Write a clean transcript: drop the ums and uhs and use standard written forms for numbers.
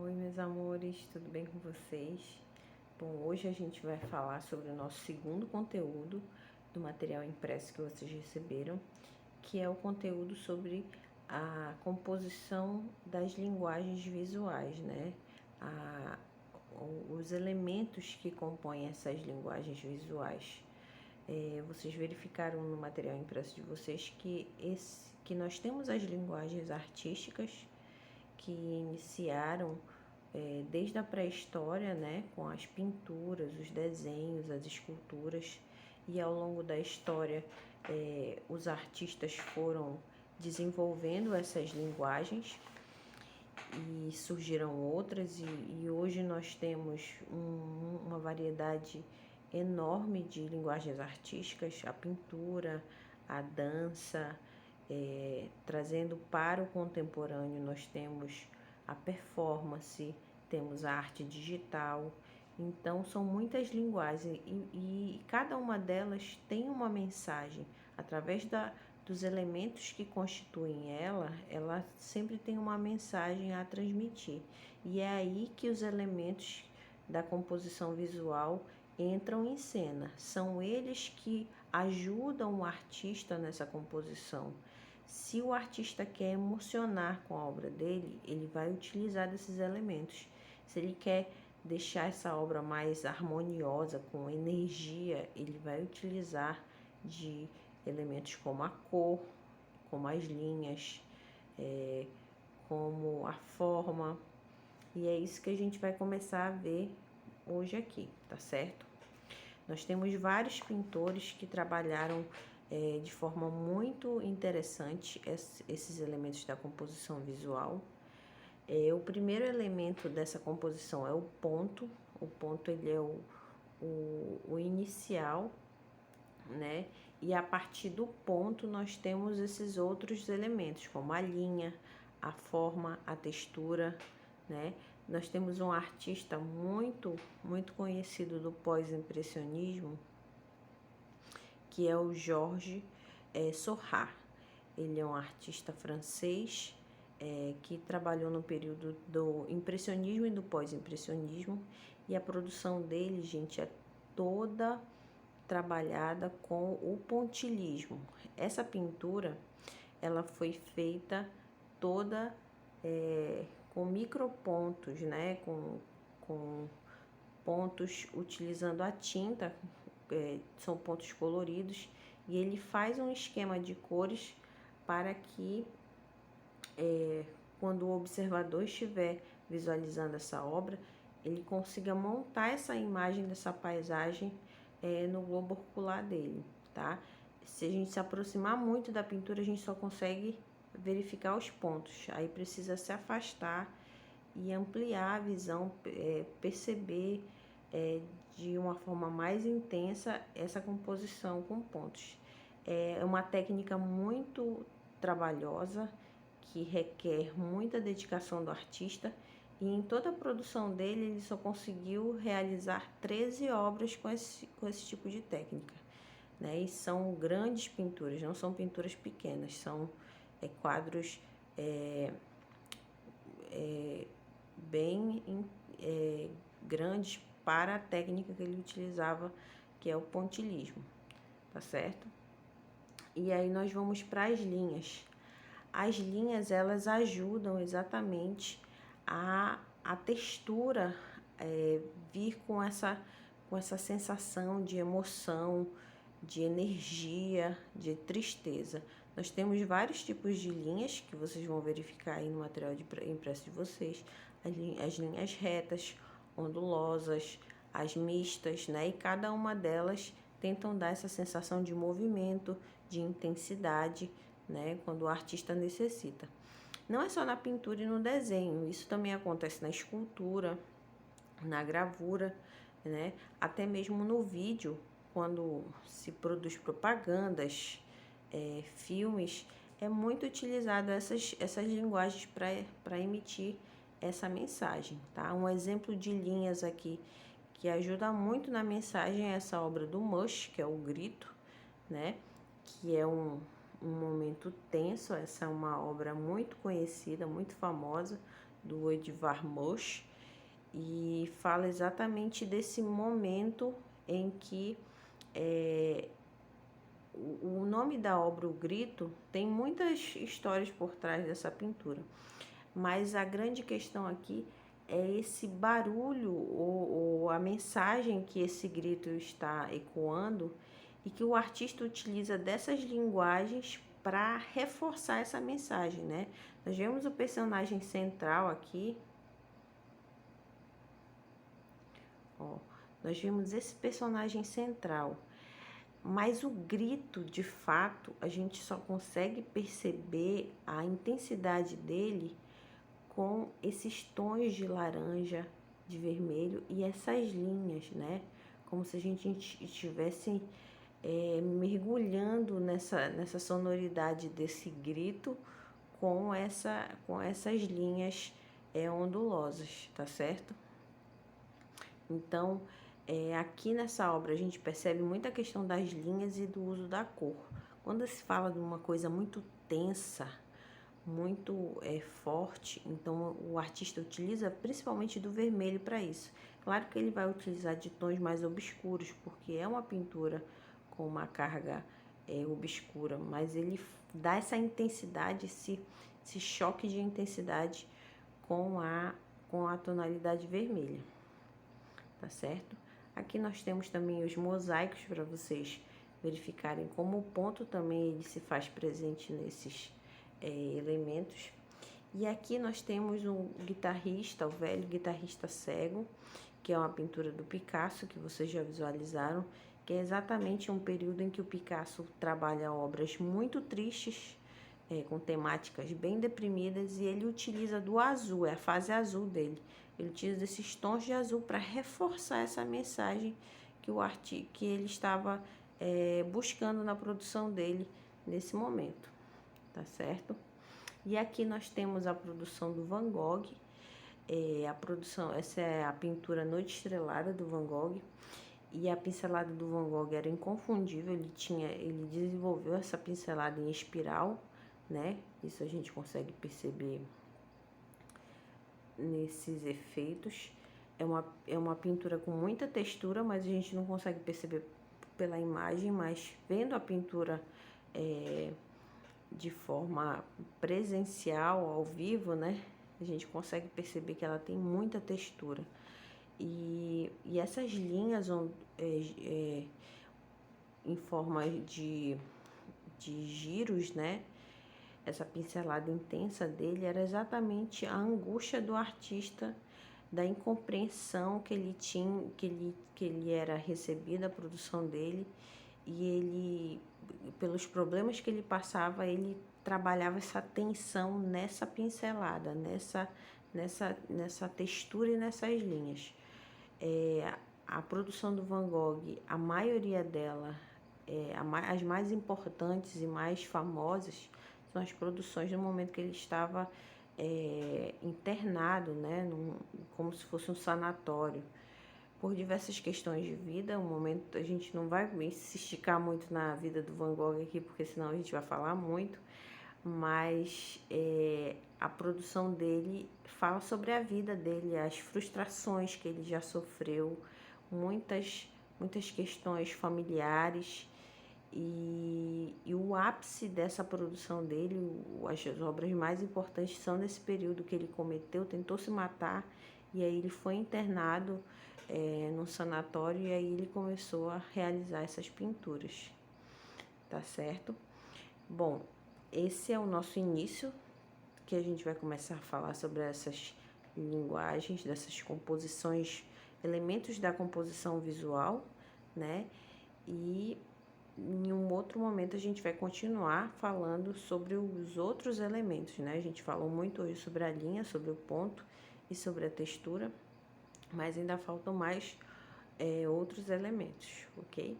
Oi, meus amores, tudo bem com vocês? Bom, hoje a gente vai falar sobre o nosso segundo conteúdo do material impresso que vocês receberam, que é o conteúdo sobre a composição das linguagens visuais, né? A, os elementos que compõem essas linguagens visuais. Vocês verificaram no material impresso de vocês que nós temos as linguagens artísticas que iniciaram desde a pré-história, né, com as pinturas, os desenhos, as esculturas, e ao longo da história os artistas foram desenvolvendo essas linguagens e surgiram outras, e hoje nós temos uma variedade enorme de linguagens artísticas, a pintura, a dança, trazendo para o contemporâneo nós temos a performance, temos a arte digital. Então são muitas linguagens e cada uma delas tem uma mensagem através dos elementos que constituem ela sempre tem uma mensagem a transmitir. E é aí que os elementos da composição visual entram em cena. São eles que ajudam o artista nessa composição. Se o artista quer emocionar com a obra dele, ele vai utilizar desses elementos. Se ele quer deixar essa obra mais harmoniosa, com energia, ele vai utilizar de elementos como a cor, como as linhas, como a forma. E é isso que a gente vai começar a ver hoje aqui, tá certo? Nós temos vários pintores que trabalharam de forma muito interessante esses elementos da composição visual. O primeiro elemento dessa composição é o ponto. O ponto ele é o inicial, né? E a partir do ponto nós temos esses outros elementos, como a linha, a forma, a textura, né? Nós temos um artista muito conhecido do pós-impressionismo, que é o Georges Seurat. Ele é um artista francês que trabalhou no período do impressionismo e do pós-impressionismo, e a produção dele, gente, é toda trabalhada com o pontilhismo. Essa pintura, ela foi feita toda com micropontos, né? Com pontos utilizando a tinta, são pontos coloridos, e ele faz um esquema de cores para que quando o observador estiver visualizando essa obra, ele consiga montar essa imagem dessa paisagem no globo ocular dele, tá? Se a gente se aproximar muito da pintura, a gente só consegue verificar os pontos, aí precisa se afastar e ampliar a visão, perceber de uma forma mais intensa essa composição com pontos. É uma técnica muito trabalhosa, que requer muita dedicação do artista, e em toda a produção dele ele só conseguiu realizar 13 obras com esse tipo de técnica, né? E são grandes pinturas, não são pinturas pequenas, são quadros bem grandes para a técnica que ele utilizava, que é o pontilhismo, tá certo? E aí nós vamos para as linhas. As linhas, elas ajudam exatamente a textura vir com essa sensação de emoção, de energia, de tristeza. Nós temos vários tipos de linhas que vocês vão verificar aí no material impresso de vocês. As linhas retas, ondulosas, as mistas, né? E cada uma delas tentam dar essa sensação de movimento, de intensidade, né? Quando o artista necessita. Não é só na pintura e no desenho, isso também acontece na escultura, na gravura, né? Até mesmo no vídeo, quando se produz propagandas, filmes, é muito utilizado essas linguagens para emitir essa mensagem, tá? Um exemplo de linhas aqui que ajuda muito na mensagem é essa obra do Mush, que é o grito, né? Que é um momento tenso. Essa é uma obra muito conhecida, muito famosa, do Edvard Munch, e fala exatamente desse momento em que o nome da obra, O Grito, tem muitas histórias por trás dessa pintura, mas a grande questão aqui é esse barulho ou a mensagem que esse grito está ecoando e que o artista utiliza dessas linguagens para reforçar essa mensagem, né? Nós vemos o personagem central aqui, ó, nós vemos esse personagem central, mas o grito, de fato, a gente só consegue perceber a intensidade dele com esses tons de laranja, de vermelho e essas linhas, né? Como se a gente estivesse mergulhando nessa sonoridade desse grito com essas linhas ondulosas, tá certo? Então, aqui nessa obra a gente percebe muita questão das linhas e do uso da cor. Quando se fala de uma coisa muito tensa, muito forte, então o artista utiliza principalmente do vermelho para isso. Claro que ele vai utilizar de tons mais obscuros, porque é uma pintura com uma carga obscura, mas ele dá essa intensidade, esse choque de intensidade com a tonalidade vermelha, tá certo? Aqui nós temos também os mosaicos para vocês verificarem como o ponto também ele se faz presente nesses elementos. E aqui nós temos um guitarrista, o velho guitarrista cego, que é uma pintura do Picasso, que vocês já visualizaram, que é exatamente um período em que o Picasso trabalha obras muito tristes, com temáticas bem deprimidas, e ele utiliza do azul, é a fase azul dele. Ele utiliza esses tons de azul para reforçar essa mensagem que ele estava buscando na produção dele nesse momento, tá certo? E aqui nós temos a produção do Van Gogh, essa é a pintura Noite Estrelada do Van Gogh, e a pincelada do Van Gogh era inconfundível, ele desenvolveu essa pincelada em espiral, né? Isso a gente consegue perceber nesses efeitos. É uma pintura com muita textura, mas a gente não consegue perceber pela imagem, mas vendo a pintura de forma presencial, ao vivo, né? A gente consegue perceber que ela tem muita textura. E essas linhas em forma de giros, né? Essa pincelada intensa dele era exatamente a angústia do artista, da incompreensão que ele tinha, que ele era recebido a produção dele, e ele, pelos problemas que ele passava, ele trabalhava essa tensão nessa pincelada, nessa textura e nessas linhas. A produção do Van Gogh, a maioria dela, as mais importantes e mais famosas, são as produções no momento que ele estava internado, né, como se fosse um sanatório, por diversas questões de vida. Um momento, a gente não vai se esticar muito na vida do Van Gogh aqui, porque senão a gente vai falar muito, mas a produção dele fala sobre a vida dele, as frustrações que ele já sofreu, muitas questões familiares, e o ápice dessa produção dele, as obras mais importantes são nesse período que ele tentou se matar, e aí ele foi internado num sanatório, e aí ele começou a realizar essas pinturas, tá certo? Bom, esse é o nosso início, que a gente vai começar a falar sobre essas linguagens, dessas composições, elementos da composição visual, né? E em um outro momento a gente vai continuar falando sobre os outros elementos, né? A gente falou muito hoje sobre a linha, sobre o ponto e sobre a textura, mas ainda faltam mais outros elementos, ok?